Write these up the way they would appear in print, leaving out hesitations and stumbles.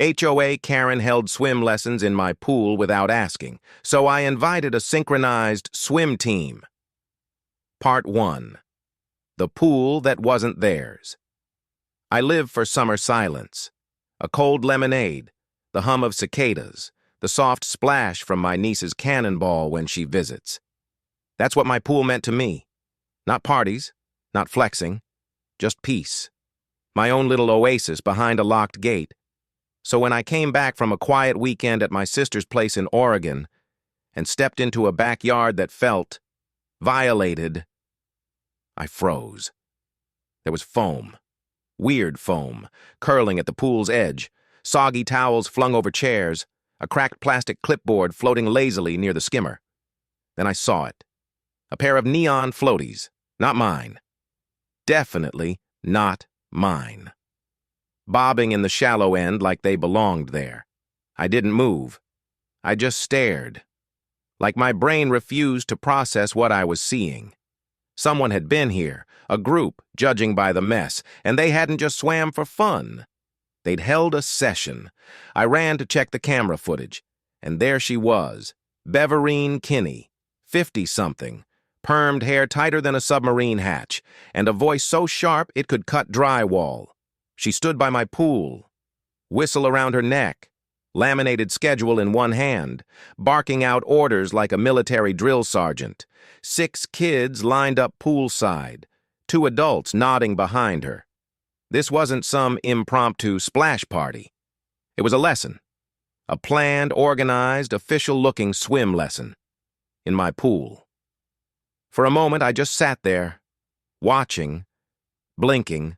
HOA Karen held swim lessons in my pool without asking, so I invited a synchronized swim team. Part 1. The pool that wasn't theirs. I live for summer silence. A cold lemonade, the hum of cicadas, the soft splash from my niece's cannonball when she visits. That's what my pool meant to me. Not parties, not flexing, just peace. My own little oasis behind a locked gate. So when I came back from a quiet weekend at my sister's place in Oregon and stepped into a backyard that felt violated, I froze. There was foam, weird foam, curling at the pool's edge, soggy towels flung over chairs, a cracked plastic clipboard floating lazily near the skimmer. Then I saw it. A pair of neon floaties, not mine. Definitely not mine. Bobbing in the shallow end like they belonged there. I didn't move. I just stared. Like my brain refused to process what I was seeing. Someone had been here, a group, judging by the mess, and they hadn't just swam for fun. They'd held a session. I ran to check the camera footage, and there she was, Beverine Kinney, 50-something, permed hair tighter than a submarine hatch, and a voice so sharp it could cut drywall. She stood by my pool, whistle around her neck, laminated schedule in one hand, barking out orders like a military drill sergeant. 6 kids lined up poolside, 2 adults nodding behind her. This wasn't some impromptu splash party. It was a lesson, a planned, organized, official-looking swim lesson in my pool. For a moment, I just sat there, watching, blinking,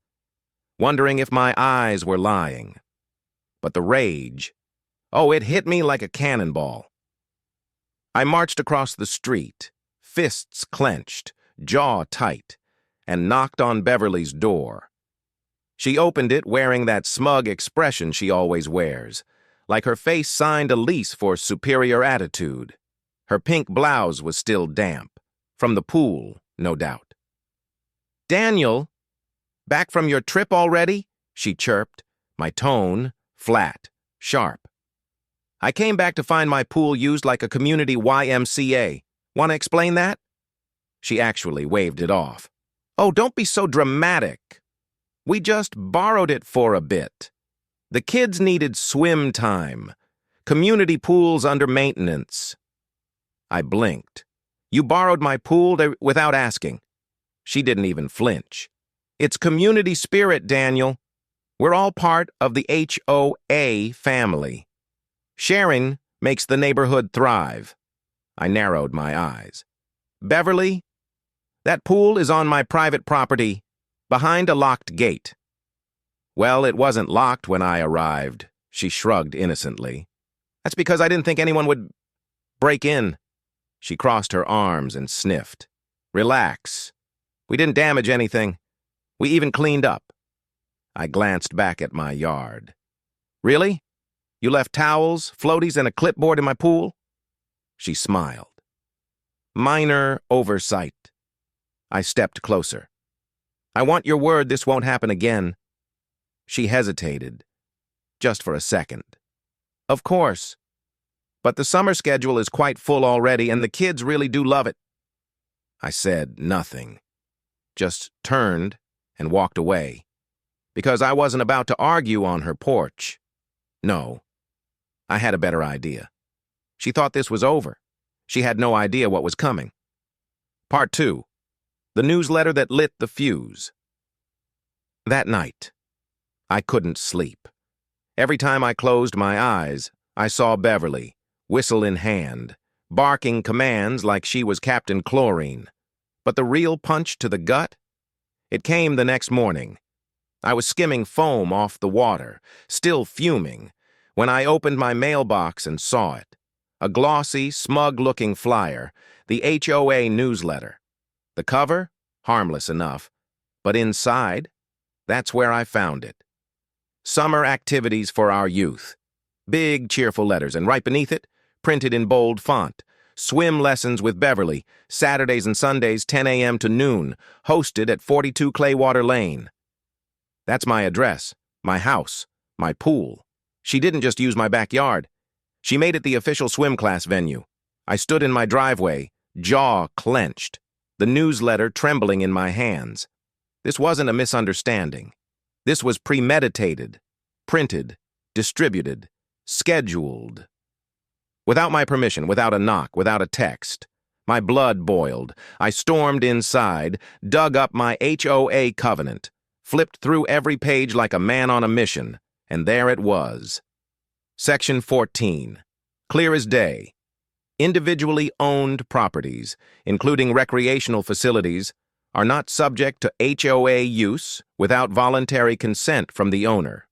wondering if my eyes were lying. But the rage, it hit me like a cannonball. I marched across the street, fists clenched, jaw tight, and knocked on Beverly's door. She opened it wearing that smug expression she always wears, like her face signed a lease for superior attitude. Her pink blouse was still damp, from the pool, no doubt. "Daniel, back from your trip already?" she chirped, my tone flat, sharp. "I came back to find my pool used like a community YMCA. Want to explain that?" She actually waved it off. "Oh, don't be so dramatic. We just borrowed it for a bit. The kids needed swim time. Community pools under maintenance." I blinked. "You borrowed my pool without asking." She didn't even flinch. "It's community spirit, Daniel. We're all part of the HOA family. Sharing makes the neighborhood thrive." I narrowed my eyes. "Beverly, that pool is on my private property, behind a locked gate." "Well, it wasn't locked when I arrived," she shrugged innocently. "That's because I didn't think anyone would break in." She crossed her arms and sniffed. "Relax. We didn't damage anything. We even cleaned up." I glanced back at my yard. "Really? You left towels, floaties, and a clipboard in my pool?" She smiled. "Minor oversight." I stepped closer. "I want your word this won't happen again." She hesitated, just for a second. "Of course. But the summer schedule is quite full already, and the kids really do love it." I said nothing, just turned and walked away, because I wasn't about to argue on her porch. No, I had a better idea. She thought this was over. She had no idea what was coming. Part 2. The newsletter that lit the fuse. That night, I couldn't sleep. Every time I closed my eyes, I saw Beverly, whistle in hand, barking commands like she was Captain Chlorine. But the real punch to the gut? It came the next morning. I was skimming foam off the water, still fuming, when I opened my mailbox and saw it. A glossy, smug-looking flyer, the HOA newsletter. The cover? Harmless enough. But inside? That's where I found it. Summer activities for our youth. Big, cheerful letters, and right beneath it, printed in bold font, swim lessons with Beverly, Saturdays and Sundays 10 a.m. to noon, hosted at 42 Claywater Lane. That's my address, my house, my pool. She didn't just use my backyard. She made it the official swim class venue. I stood in my driveway, jaw clenched, the newsletter trembling in my hands. This wasn't a misunderstanding. This was premeditated, printed, distributed, scheduled. Without my permission, without a knock, without a text. My blood boiled. I stormed inside, dug up my HOA covenant, flipped through every page like a man on a mission, and there it was. Section 14. Clear as day. Individually owned properties, including recreational facilities, are not subject to HOA use without voluntary consent from the owner.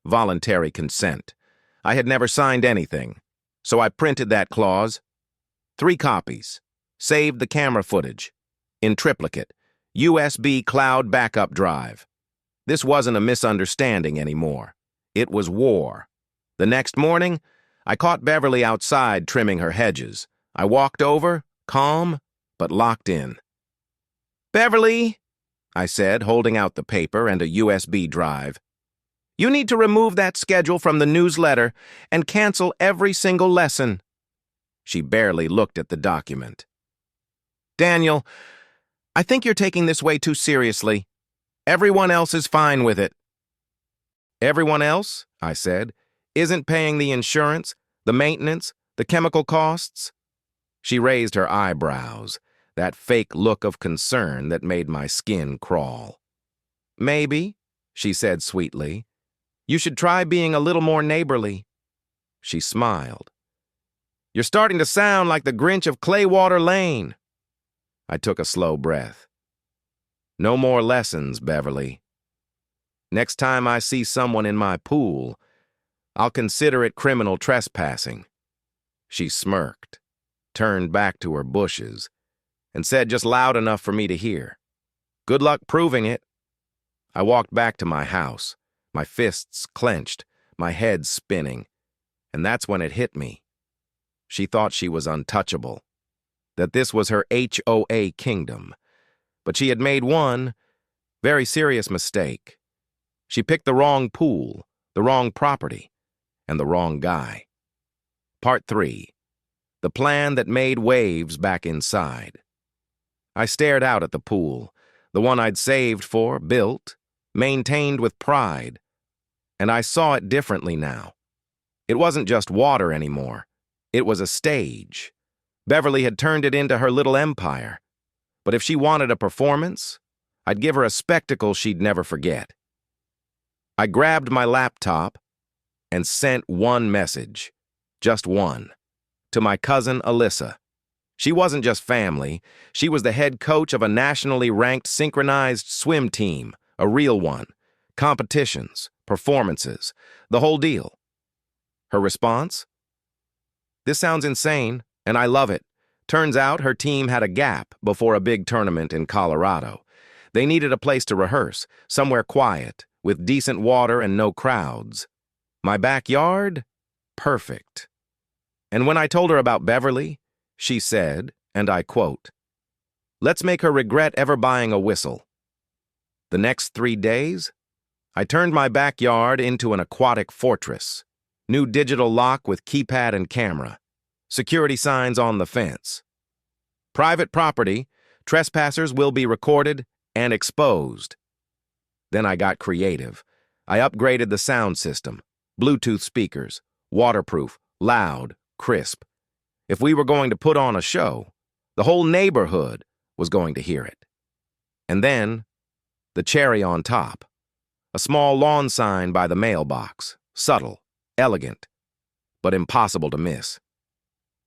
Voluntary consent. I had never signed anything, so I printed that clause. 3 copies. Saved the camera footage. In triplicate. USB cloud backup drive. This wasn't a misunderstanding anymore. It was war. The next morning, I caught Beverly outside trimming her hedges. I walked over, calm, but locked in. "Beverly," I said, holding out the paper and a USB drive, "you need to remove that schedule from the newsletter and cancel every single lesson." She barely looked at the document. "Daniel, I think you're taking this way too seriously. Everyone else is fine with it." "Everyone else," I said, "isn't paying the insurance, the maintenance, the chemical costs?" She raised her eyebrows, that fake look of concern that made my skin crawl. "Maybe," she said sweetly. "You should try being a little more neighborly." She smiled. "You're starting to sound like the Grinch of Claywater Lane." I took a slow breath. "No more lessons, Beverly. Next time I see someone in my pool, I'll consider it criminal trespassing." She smirked, turned back to her bushes, and said just loud enough for me to hear, "Good luck proving it." I walked back to my house, my fists clenched, my head spinning, and that's when it hit me. She thought she was untouchable, that this was her HOA kingdom, but she had made one very serious mistake. She picked the wrong pool, the wrong property, and the wrong guy. Part 3. The plan that made waves back inside. I stared out at the pool, the one I'd saved for, built, maintained with pride, and I saw it differently now. It wasn't just water anymore. It was a stage. Beverly had turned it into her little empire. But if she wanted a performance, I'd give her a spectacle she'd never forget. I grabbed my laptop and sent one message, just one, to my cousin Alyssa. She wasn't just family, she was the head coach of a nationally ranked synchronized swim team, a real one, competitions, performances, the whole deal. Her response? "This sounds insane, and I love it. Turns out her team had a gap before a big tournament in Colorado. They needed a place to rehearse, somewhere quiet, with decent water and no crowds. My backyard? Perfect." And when I told her about Beverly, she said, and I quote, "Let's make her regret ever buying a whistle." The next 3 days, I turned my backyard into an aquatic fortress. New digital lock with keypad and camera. Security signs on the fence. Private property, trespassers will be recorded and exposed. Then I got creative. I upgraded the sound system. Bluetooth speakers, waterproof, loud, crisp. If we were going to put on a show, the whole neighborhood was going to hear it. And then, the cherry on top. A small lawn sign by the mailbox. Subtle, elegant, but impossible to miss.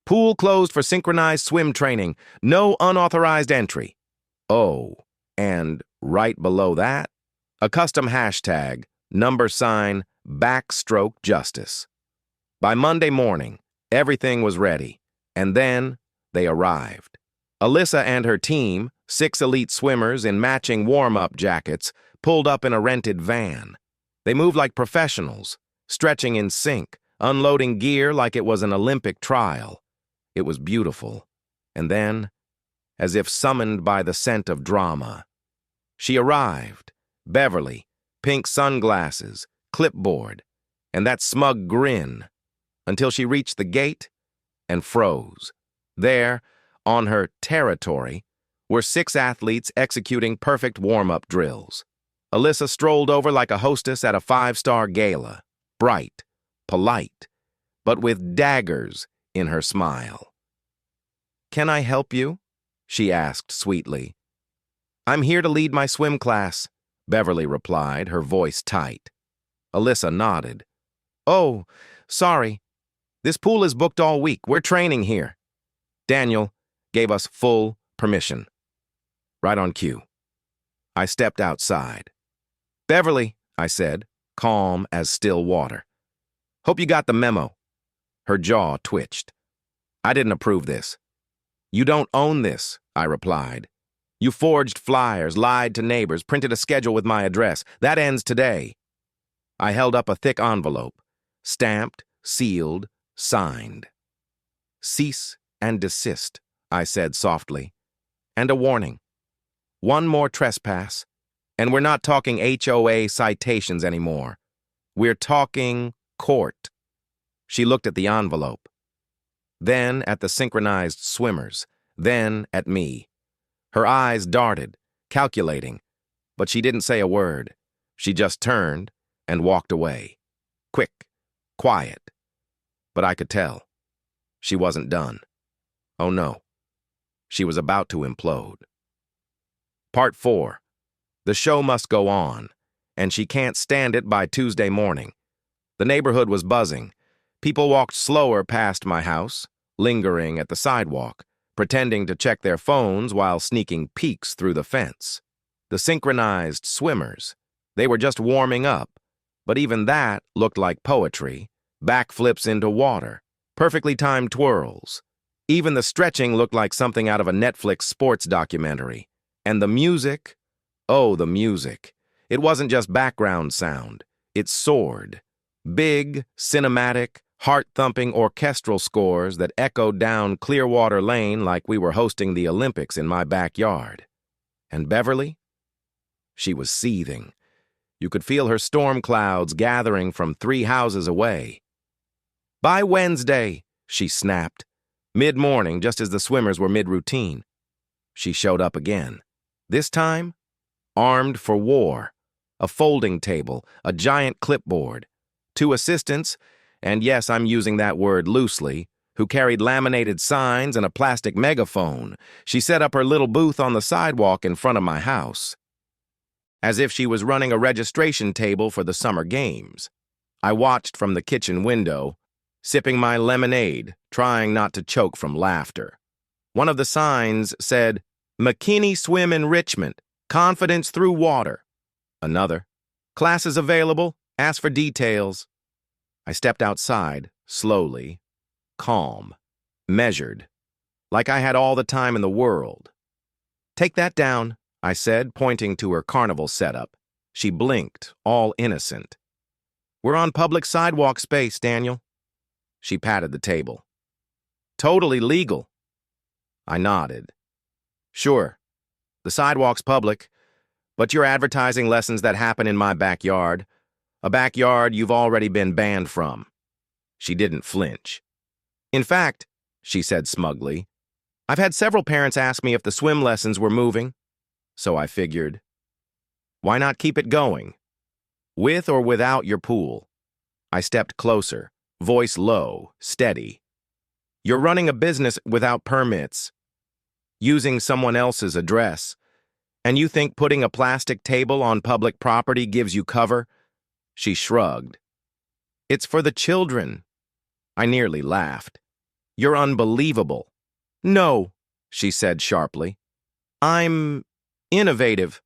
"Pool closed for synchronized swim training. No unauthorized entry." Oh, and right below that, a custom hashtag, number sign, backstroke justice. By Monday morning, everything was ready, and then they arrived. Alyssa and her team, 6 elite swimmers in matching warm-up jackets, pulled up in a rented van. They moved like professionals, stretching in sync, unloading gear like it was an Olympic trial. It was beautiful. And then, as if summoned by the scent of drama, she arrived, Beverly, pink sunglasses, clipboard. and that smug grin, until she reached the gate and froze. There, on her territory, were 6 athletes executing perfect warm-up drills. Alyssa strolled over like a hostess at a 5-star gala, bright, polite, but with daggers in her smile. "Can I help you?" she asked sweetly. "I'm here to lead my swim class," Beverly replied, her voice tight. Alyssa nodded. "Oh, sorry. This pool is booked all week. We're training here." Daniel gave us full permission. Right on cue. I stepped outside. "Beverly," I said, calm as still water. "Hope you got the memo." Her jaw twitched. "I didn't approve this." "You don't own this," I replied. "You forged flyers, lied to neighbors, printed a schedule with my address. That ends today." I held up a thick envelope, stamped, sealed, signed. "Cease and desist," I said softly. "And a warning. One more trespass, and we're not talking HOA citations anymore. We're talking court." She looked at the envelope, then at the synchronized swimmers, then at me. Her eyes darted, calculating, but she didn't say a word. She just turned and walked away. Quick, quiet. But I could tell. She wasn't done. Oh no. She was about to implode. Part 4. The show must go on, and she can't stand it by Tuesday morning. The neighborhood was buzzing. People walked slower past my house, lingering at the sidewalk, pretending to check their phones while sneaking peeks through the fence. The synchronized swimmers, they were just warming up, but even that looked like poetry. Backflips into water, perfectly timed twirls. Even the stretching looked like something out of a Netflix sports documentary. And the music, oh, the music. It wasn't just background sound. It soared. Big, cinematic, heart-thumping orchestral scores that echoed down Clearwater Lane like we were hosting the Olympics in my backyard. And Beverly? She was seething. You could feel her storm clouds gathering from 3 houses away. "By Wednesday," she snapped. Mid-morning, just as the swimmers were mid-routine. She showed up again. This time, armed for war. A folding table, a giant clipboard, 2 assistants, and yes, I'm using that word loosely, who carried laminated signs and a plastic megaphone. She set up her little booth on the sidewalk in front of my house, as if she was running a registration table for the summer games. I watched from the kitchen window, sipping my lemonade, trying not to choke from laughter. One of the signs said, "McKinney Swim Enrichment, Confidence Through Water." Another, "Classes available, ask for details." I stepped outside, slowly, calm, measured, like I had all the time in the world. "Take that down," I said, pointing to her carnival setup. She blinked, all innocent. "We're on public sidewalk space, Daniel." She patted the table. "Totally legal." I nodded. "Sure, the sidewalk's public, but you're advertising lessons that happen in my backyard, a backyard you've already been banned from." She didn't flinch. "In fact," she said smugly, "I've had several parents ask me if the swim lessons were moving, so I figured, why not keep it going? With or without your pool?" I stepped closer, voice low, steady. "You're running a business without permits, using someone else's address, and you think putting a plastic table on public property gives you cover?" She shrugged. "It's for the children." I nearly laughed. "You're unbelievable." "No," she said sharply. "I'm innovative."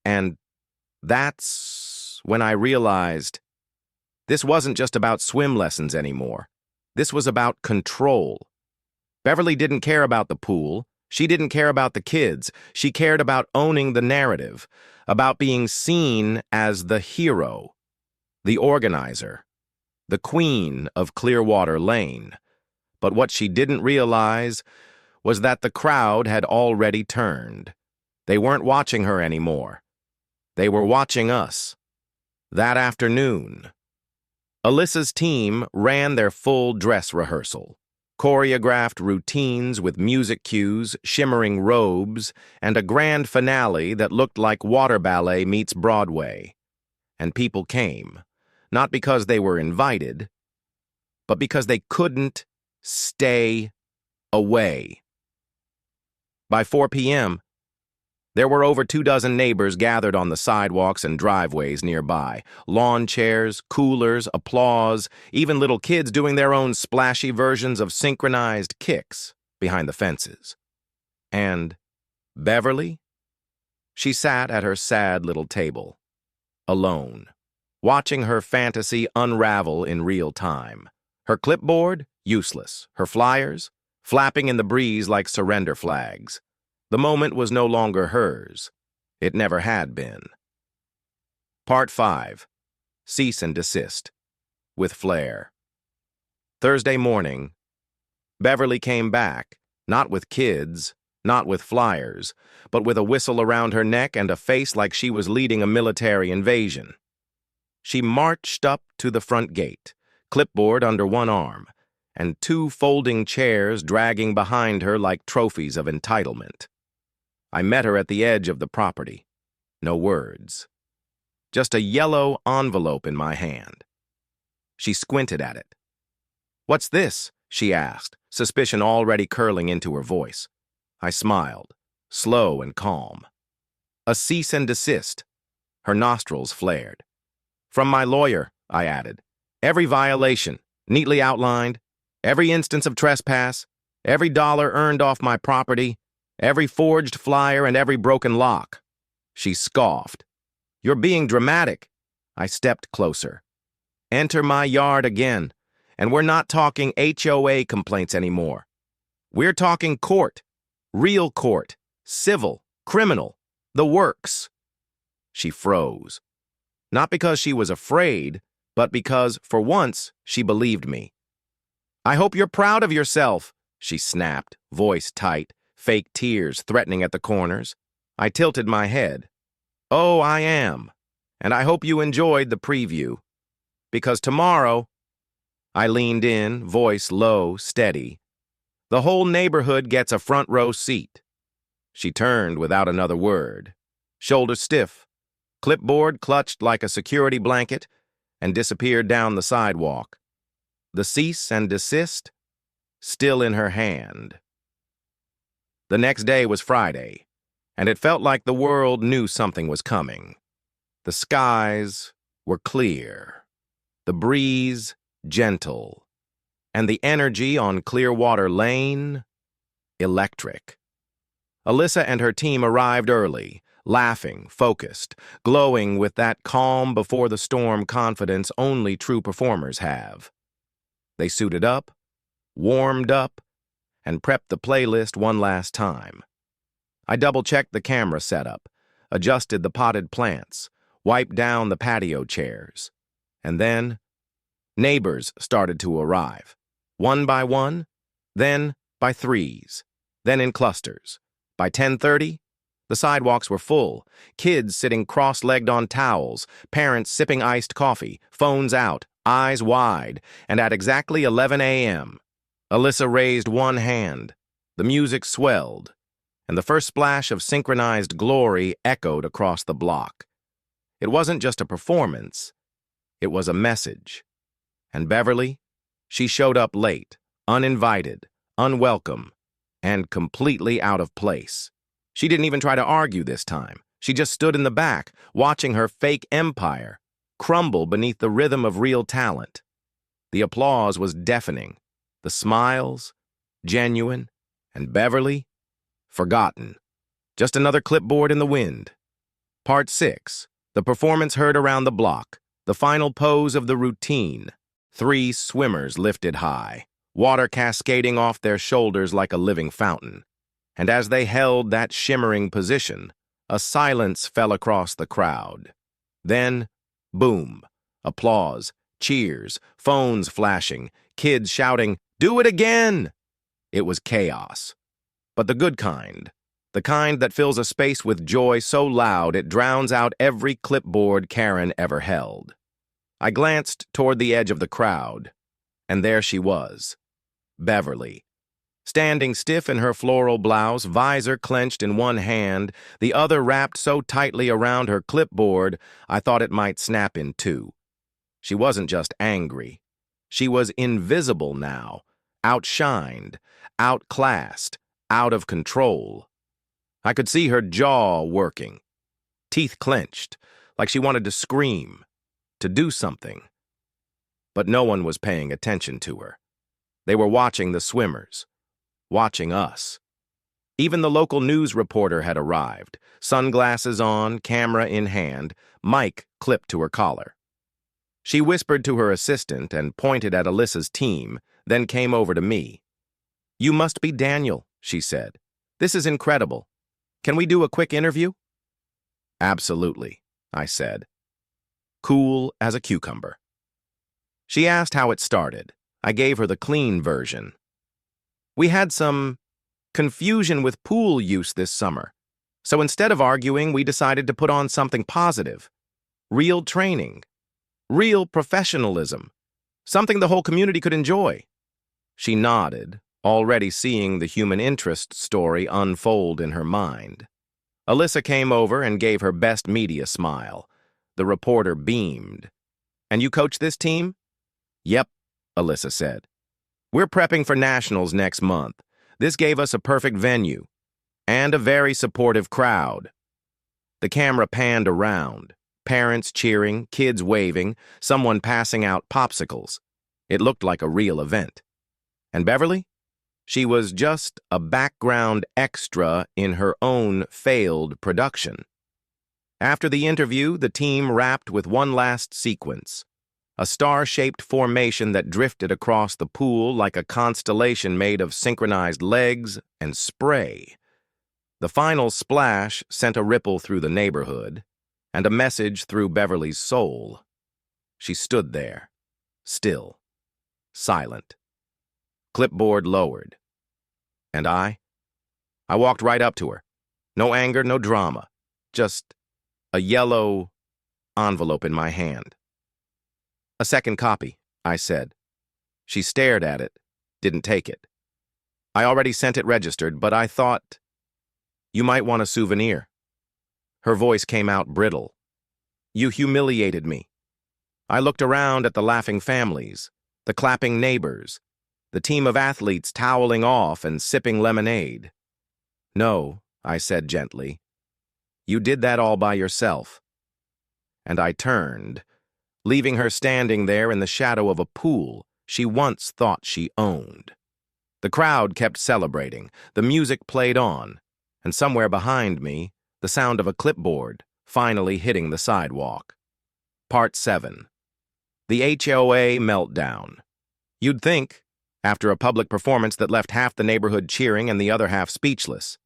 And that's when I realized this wasn't just about swim lessons anymore. This was about control. Beverly didn't care about the pool. She didn't care about the kids. She cared about owning the narrative, about being seen as the hero, the organizer, the queen of Clearwater Lane. But what she didn't realize was that the crowd had already turned. They weren't watching her anymore. They were watching us. That afternoon, Alyssa's team ran their full dress rehearsal, choreographed routines with music cues, shimmering robes, and a grand finale that looked like water ballet meets Broadway. And people came, not because they were invited, but because they couldn't stay away. By 4 p.m., there were over 24 neighbors gathered on the sidewalks and driveways nearby. Lawn chairs, coolers, applause, even little kids doing their own splashy versions of synchronized kicks behind the fences. And Beverly? She sat at her sad little table, alone, watching her fantasy unravel in real time. Her clipboard, useless. Her flyers, flapping in the breeze like surrender flags. The moment was no longer hers. It never had been. Part 5. Cease and Desist. With Flair. Thursday morning, Beverly came back, not with kids, not with flyers, but with a whistle around her neck and a face like she was leading a military invasion. She marched up to the front gate, clipboard under one arm, and 2 folding chairs dragging behind her like trophies of entitlement. I met her at the edge of the property. No words. Just a yellow envelope in my hand. She squinted at it. "What's this?" she asked, suspicion already curling into her voice. I smiled, slow and calm. "A cease and desist." Her nostrils flared. "From my lawyer," I added. "Every violation, neatly outlined, every instance of trespass, every dollar earned off my property, every forged flyer and every broken lock." She scoffed. "You're being dramatic." I stepped closer. "Enter my yard again, and we're not talking HOA complaints anymore. We're talking court, real court, civil, criminal, the works." She froze. Not because she was afraid, but because, for once, she believed me. "I hope you're proud of yourself," she snapped, voice tight, fake tears threatening at the corners. I tilted my head. "Oh, I am. And I hope you enjoyed the preview. Because tomorrow," I leaned in, voice low, steady, "the whole neighborhood gets a front row seat." She turned without another word, shoulders stiff, clipboard clutched like a security blanket, and disappeared down the sidewalk. The cease and desist still in her hand. The next day was Friday, and it felt like the world knew something was coming. The skies were clear, the breeze gentle, and the energy on Clearwater Lane electric. Alyssa and her team arrived early, laughing, focused, glowing with that calm before-the-storm confidence only true performers have. They suited up, warmed up, and prepped the playlist one last time. I double-checked the camera setup, adjusted the potted plants, wiped down the patio chairs. And then, neighbors started to arrive. One by one, then by threes, then in clusters. By 10:30, the sidewalks were full, kids sitting cross-legged on towels, parents sipping iced coffee, phones out, eyes wide, and at exactly 11 a.m., Alyssa raised one hand, the music swelled, and the first splash of synchronized glory echoed across the block. It wasn't just a performance, it was a message. And Beverly, she showed up late, uninvited, unwelcome, and completely out of place. She didn't even try to argue this time. She just stood in the back, watching her fake empire crumble beneath the rhythm of real talent. The applause was deafening, the smiles genuine, and Beverly forgotten. Just another clipboard in the wind. Part 6. The performance heard around the block, the final pose of the routine. 3 swimmers lifted high, water cascading off their shoulders like a living fountain. And as they held that shimmering position, a silence fell across the crowd. Then, boom, applause, cheers, phones flashing, kids shouting, "Do it again!" It was chaos. But the good kind, the kind that fills a space with joy so loud it drowns out every clipboard Karen ever held. I glanced toward the edge of the crowd, and there she was, Beverly, standing stiff in her floral blouse, visor clenched in one hand, the other wrapped so tightly around her clipboard I thought it might snap in two. She wasn't just angry. She was invisible now, outshined, outclassed, out of control. I could see her jaw working, teeth clenched, like she wanted to scream, to do something. But no one was paying attention to her. They were watching the swimmers, watching us. Even the local news reporter had arrived, sunglasses on, camera in hand, mic clipped to her collar. She whispered to her assistant and pointed at Alyssa's team, then came over to me. "You must be Daniel," she said. "This is incredible. Can we do a quick interview?" "Absolutely," I said. Cool as a cucumber. She asked how it started. I gave her the clean version. "We had some confusion with pool use this summer, so instead of arguing, we decided to put on something positive. Real training. Real professionalism. Something the whole community could enjoy." She nodded, already seeing the human interest story unfold in her mind. Alyssa came over and gave her best media smile. The reporter beamed. "And you coach this team?" "Yep," Alyssa said. "We're prepping for nationals next month. This gave us a perfect venue. And a very supportive crowd." The camera panned around. Parents cheering, kids waving, someone passing out popsicles. It looked like a real event. And Beverly? She was just a background extra in her own failed production. After the interview, the team wrapped with one last sequence. A star-shaped formation that drifted across the pool like a constellation made of synchronized legs and spray. The final splash sent a ripple through the neighborhood, and a message through Beverly's soul. She stood there, still, silent, clipboard lowered. And I walked right up to her. No anger, no drama, just a yellow envelope in my hand. "A second copy," I said. She stared at it, didn't take it. "I already sent it registered, but I thought you might want a souvenir." Her voice came out brittle. "You humiliated me." I looked around at the laughing families, the clapping neighbors, the team of athletes toweling off and sipping lemonade. "No," I said gently. "You did that all by yourself." And I turned, leaving her standing there in the shadow of a pool she once thought she owned. The crowd kept celebrating, the music played on, and somewhere behind me, the sound of a clipboard finally hitting the sidewalk. Part 7. The HOA Meltdown. You'd think, after a public performance that left half the neighborhood cheering and the other half speechless,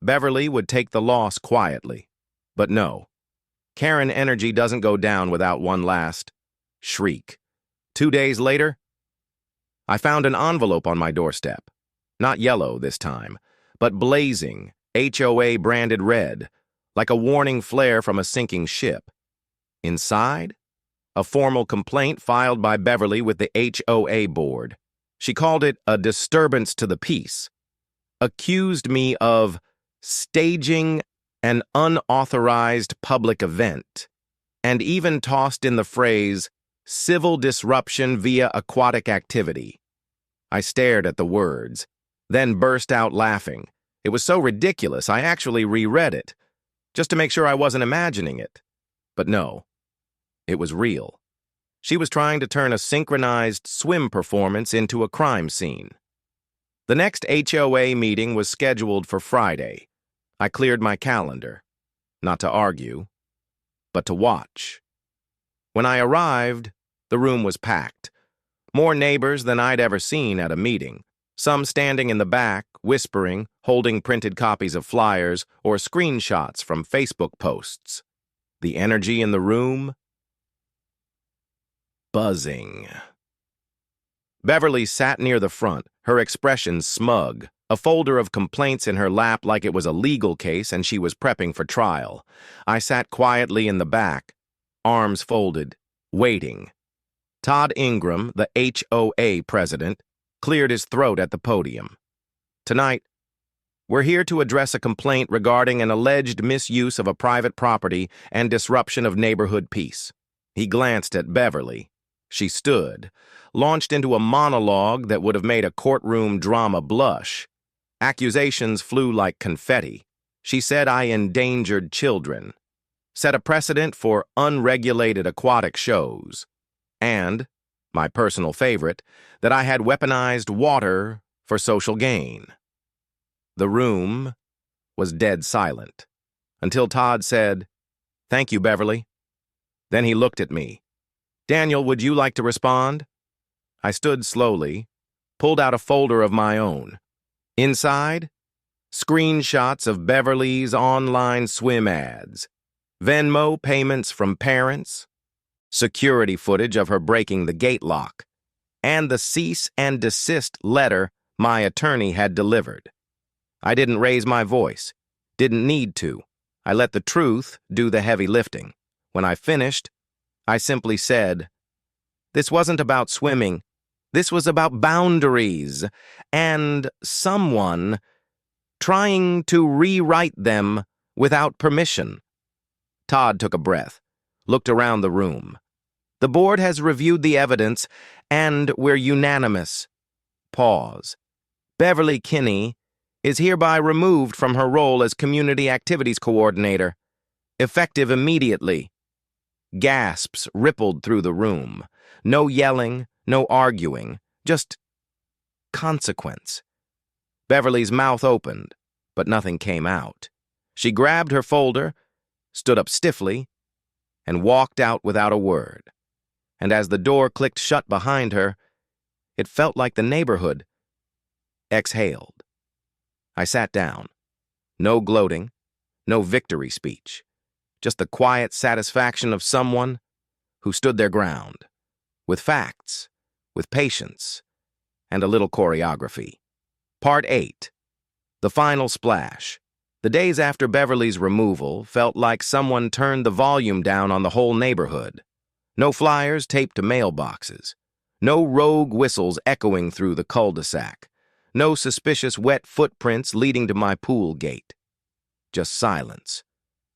Beverly would take the loss quietly. But no. Karen energy doesn't go down without one last shriek. 2 days later, I found an envelope on my doorstep. Not yellow this time, but blazing, HOA branded red, like a warning flare from a sinking ship. Inside, a formal complaint filed by Beverly with the HOA board. She called it a disturbance to the peace. Accused me of staging an unauthorized public event, and even tossed in the phrase, civil disruption via aquatic activity. I stared at the words, then burst out laughing. It was so ridiculous, I actually reread it, just to make sure I wasn't imagining it. But no, it was real. She was trying to turn a synchronized swim performance into a crime scene. The next HOA meeting was scheduled for Friday. I cleared my calendar, not to argue, but to watch. When I arrived, the room was packed. More neighbors than I'd ever seen at a meeting, some standing in the back, whispering, holding printed copies of flyers or screenshots from Facebook posts. The energy in the room? Buzzing. Beverly sat near the front, her expression smug, a folder of complaints in her lap like it was a legal case and she was prepping for trial. I sat quietly in the back, arms folded, waiting, Todd Ingram, the HOA president, cleared his throat at the podium. Tonight, we're here to address a complaint regarding an alleged misuse of a private property and disruption of neighborhood peace. He glanced at Beverly. She stood, launched into a monologue that would have made a courtroom drama blush. Accusations flew like confetti. She said I endangered children, set a precedent for unregulated aquatic shows, and, my personal favorite, that I had weaponized water for social gain. The room was dead silent, until Todd said, "Thank you, Beverly." Then he looked at me. "Daniel, would you like to respond?" I stood slowly, pulled out a folder of my own. Inside, screenshots of Beverly's online swim ads, Venmo payments from parents, security footage of her breaking the gate lock, and the cease-and-desist letter my attorney had delivered. I didn't raise my voice, didn't need to. I let the truth do the heavy lifting. When I finished, I simply said, "This wasn't about swimming. This was about boundaries and someone trying to rewrite them without permission." Todd took a breath, looked around the room. "The board has reviewed the evidence, and we're unanimous." Pause. "Beverly Kinney is hereby removed from her role as Community Activities Coordinator, effective immediately." Gasps rippled through the room. No yelling, no arguing, just consequence. Beverly's mouth opened, but nothing came out. She grabbed her folder, stood up stiffly, and walked out without a word. And as the door clicked shut behind her, it felt like the neighborhood exhaled. I sat down. No gloating, no victory speech, just the quiet satisfaction of someone who stood their ground, with facts, with patience, and a little choreography. Part 8. The final splash. The days after Beverly's removal felt like someone turned the volume down on the whole neighborhood. No flyers taped to mailboxes. No rogue whistles echoing through the cul-de-sac. No suspicious wet footprints leading to my pool gate. Just silence.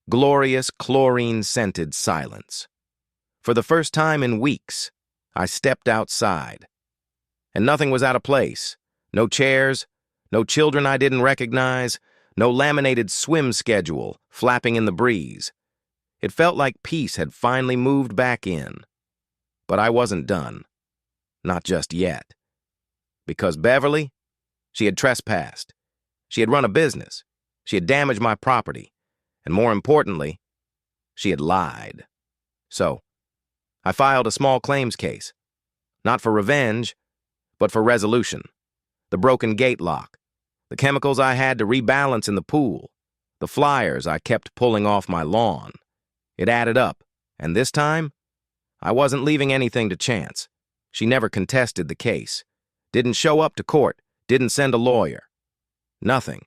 Glorious chlorine-scented silence. For the first time in weeks, I stepped outside. And nothing was out of place. No chairs, no children I didn't recognize, no laminated swim schedule flapping in the breeze. It felt like peace had finally moved back in. But I wasn't done. Not just yet. Because Beverly, she had trespassed. She had run a business. She had damaged my property. And more importantly, she had lied. So, I filed a small claims case. Not for revenge, but for resolution. The broken gate lock, the chemicals I had to rebalance in the pool, the flyers I kept pulling off my lawn. It added up, and this time, I wasn't leaving anything to chance. She never contested the case. Didn't show up to court. Didn't send a lawyer. Nothing.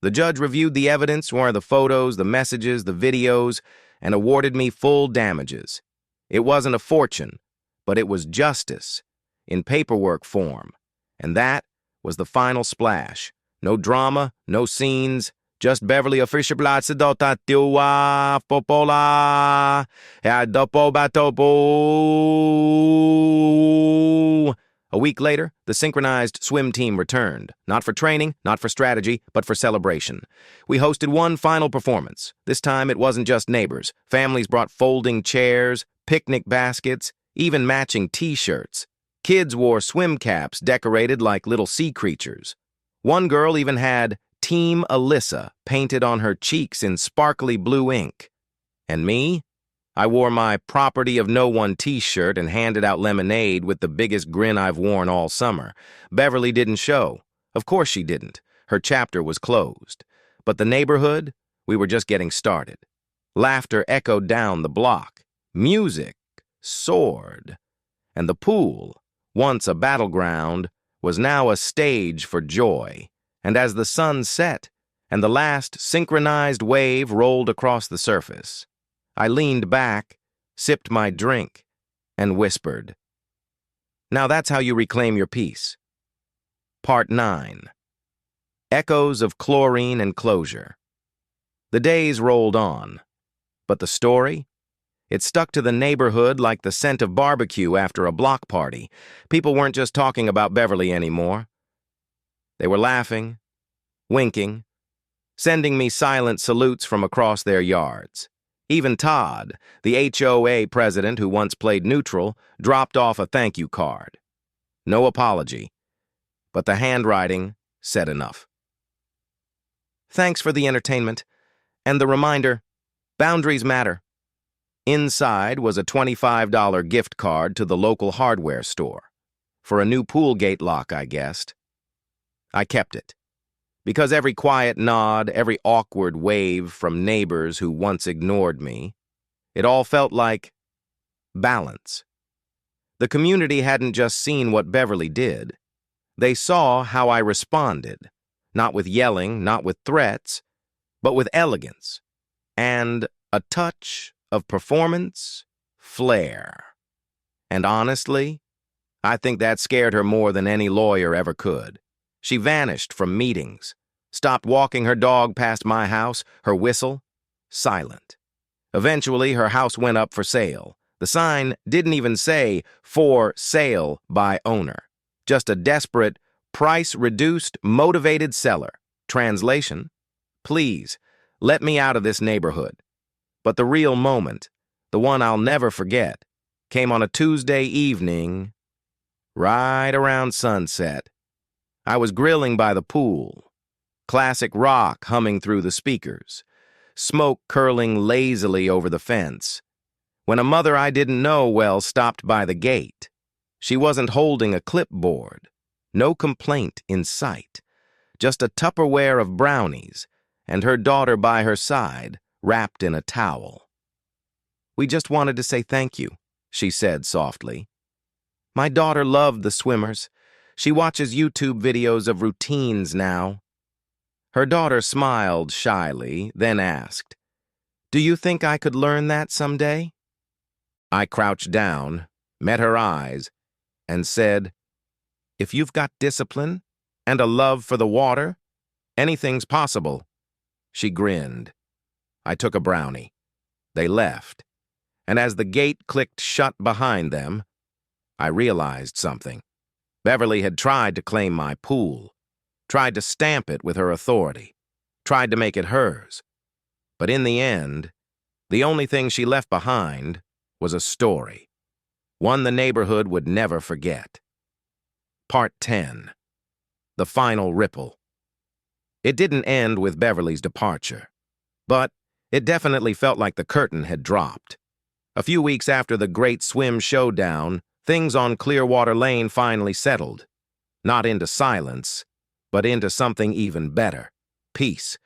The judge reviewed the evidence, one of the photos, the messages, the videos, and awarded me full damages. It wasn't a fortune, but it was justice, in paperwork form. And that was the final splash. No drama, no scenes, just Beverly official dota tiwa popola dopo batopo. A week later, the synchronized swim team returned, not for training, not for strategy, but for celebration. We hosted one final performance. This time it wasn't just neighbors. Families brought folding chairs, picnic baskets, even matching t-shirts. Kids wore swim caps decorated like little sea creatures. One girl even had Team Alyssa painted on her cheeks in sparkly blue ink. And me? I wore my Property of No One t-shirt and handed out lemonade with the biggest grin I've worn all summer. Beverly didn't show. Of course she didn't. Her chapter was closed. But the neighborhood? We were just getting started. Laughter echoed down the block. Music soared. And the pool, once a battleground, was now a stage for joy. And as the sun set and the last synchronized wave rolled across the surface, I leaned back, sipped my drink, and whispered, Now that's how you reclaim your peace. Part 9. Echoes of Chlorine and Closure. The days rolled on, but the story? It stuck to the neighborhood like the scent of barbecue after a block party. People weren't just talking about Beverly anymore. They were laughing, winking, sending me silent salutes from across their yards. Even Todd, the HOA president who once played neutral, dropped off a thank you card. No apology, but the handwriting said enough. Thanks for the entertainment, and the reminder, boundaries matter. Inside was a $25 gift card to the local hardware store. For a new pool gate lock, I guessed. I kept it. Because every quiet nod, every awkward wave from neighbors who once ignored me, it all felt like balance. The community hadn't just seen what Beverly did. They saw how I responded, not with yelling, not with threats, but with elegance and a touch of performance flair. And honestly, I think that scared her more than any lawyer ever could. She vanished from meetings, stopped walking her dog past my house, her whistle, silent. Eventually, her house went up for sale. The sign didn't even say, "For sale by owner." Just a desperate, price-reduced, motivated seller. Translation: please, let me out of this neighborhood. But the real moment, the one I'll never forget, came on a Tuesday evening, right around sunset. I was grilling by the pool, classic rock humming through the speakers, smoke curling lazily over the fence, when a mother I didn't know well stopped by the gate. She wasn't holding a clipboard, no complaint in sight, just a Tupperware of brownies, and her daughter by her side, wrapped in a towel. "We just wanted to say thank you," she said softly. "My daughter loved the swimmers. She watches YouTube videos of routines now." Her daughter smiled shyly, then asked, "Do you think I could learn that someday?" I crouched down, met her eyes, and said, "If you've got discipline and a love for the water, anything's possible." She grinned. I took a brownie. They left, and as the gate clicked shut behind them, I realized something. Beverly had tried to claim my pool, tried to stamp it with her authority, tried to make it hers. But in the end, the only thing she left behind was a story, one the neighborhood would never forget. Part 10. The Final Ripple. It didn't end with Beverly's departure, but it definitely felt like the curtain had dropped. A few weeks after the Great Swim Showdown, things on Clearwater Lane finally settled. Not into silence, but into something even better. Peace.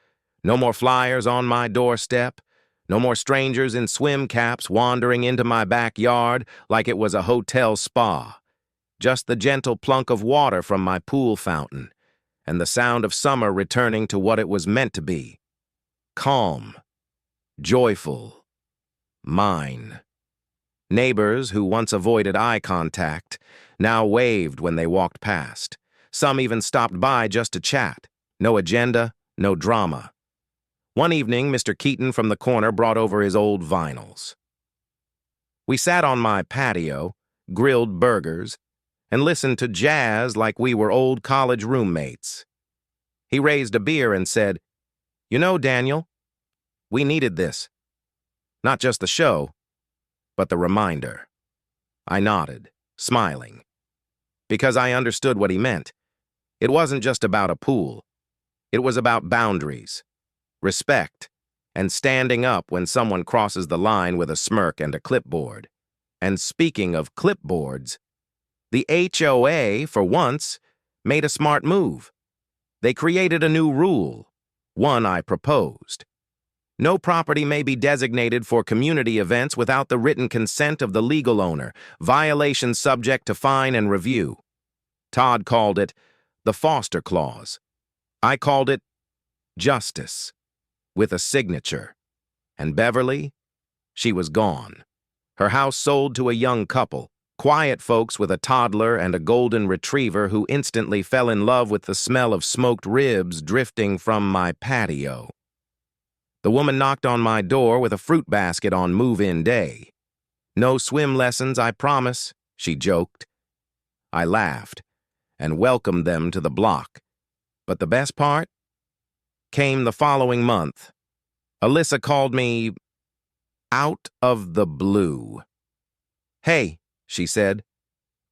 No more flyers on my doorstep. No more strangers in swim caps wandering into my backyard like it was a hotel spa. Just the gentle plunk of water from my pool fountain, and the sound of summer returning to what it was meant to be. Calm. Joyful. Mine. Neighbors who once avoided eye contact now waved when they walked past. Some even stopped by just to chat. No agenda, no drama. One evening, Mr. Keaton from the corner brought over his old vinyls. We sat on my patio, grilled burgers, and listened to jazz like we were old college roommates. He raised a beer and said, "You know, Daniel, we needed this. Not just the show, but the reminder." I nodded, smiling, because I understood what he meant. It wasn't just about a pool. It was about boundaries, respect, and standing up when someone crosses the line with a smirk and a clipboard. And speaking of clipboards, the HOA, for once, made a smart move. They created a new rule, one I proposed. No property may be designated for community events without the written consent of the legal owner, violation subject to fine and review. Todd called it the Foster Clause. I called it justice, with a signature. And Beverly? She was gone. Her house sold to a young couple. Quiet folks with a toddler and a golden retriever who instantly fell in love with the smell of smoked ribs drifting from my patio. The woman knocked on my door with a fruit basket on move-in day. "No swim lessons, I promise," she joked. I laughed and welcomed them to the block. But the best part came the following month. Alyssa called me out of the blue. "Hey," she said,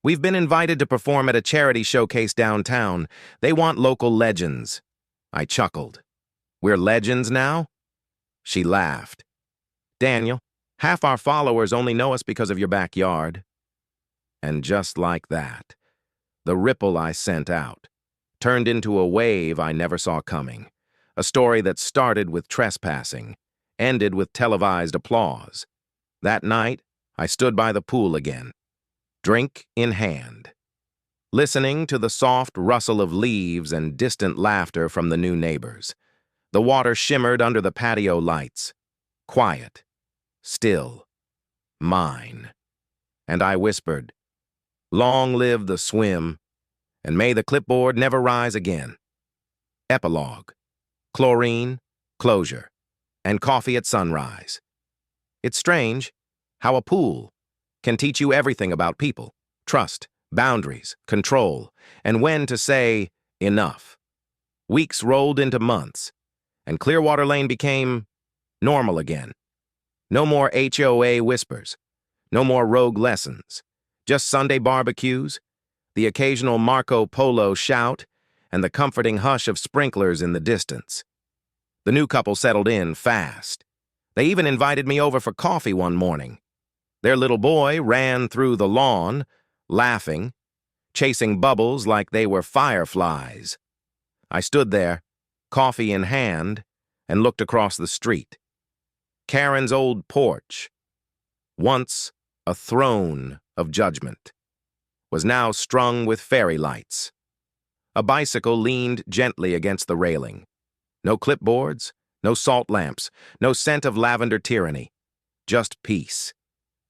"we've been invited to perform at a charity showcase downtown. They want local legends." I chuckled. "We're legends now?" She laughed. "Daniel, half our followers only know us because of your backyard." And just like that, the ripple I sent out turned into a wave I never saw coming. A story that started with trespassing, ended with televised applause. That night, I stood by the pool again, drink in hand, listening to the soft rustle of leaves and distant laughter from the new neighbors. The water shimmered under the patio lights, quiet, still, mine. And I whispered, "Long live the swim, and may the clipboard never rise again." Epilogue. Chlorine, closure, and coffee at sunrise. It's strange how a pool can teach you everything about people, trust, boundaries, control, and when to say enough. Weeks rolled into months, and Clearwater Lane became normal again. No more HOA whispers, no more rogue lessons, just Sunday barbecues, the occasional Marco Polo shout, and the comforting hush of sprinklers in the distance. The new couple settled in fast. They even invited me over for coffee one morning. Their little boy ran through the lawn, laughing, chasing bubbles like they were fireflies. I stood there, coffee in hand, and looked across the street. Karen's old porch, once a throne of judgment, was now strung with fairy lights. A bicycle leaned gently against the railing. No clipboards, no salt lamps, no scent of lavender tyranny, just peace.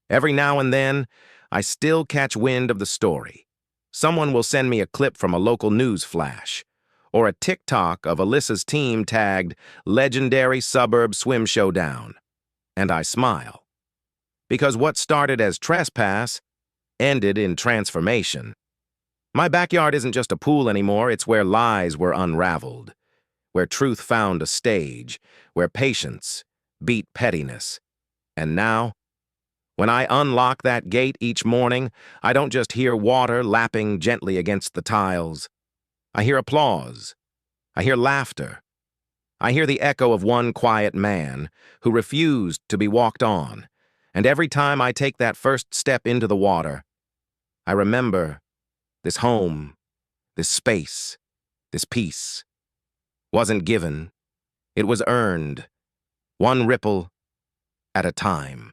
Every now and then, I still catch wind of the story. Someone will send me a clip from a local news flash, or a TikTok of Alyssa's team tagged "Legendary Suburb Swim Showdown," and I smile. Because what started as trespass ended in transformation. My backyard isn't just a pool anymore, it's where lies were unraveled, where truth found a stage, where patience beat pettiness. And now, when I unlock that gate each morning, I don't just hear water lapping gently against the tiles. I hear applause. I hear laughter. I hear the echo of one quiet man who refused to be walked on. And every time I take that first step into the water, I remember this home, this space, this peace wasn't given, it was earned, one ripple at a time.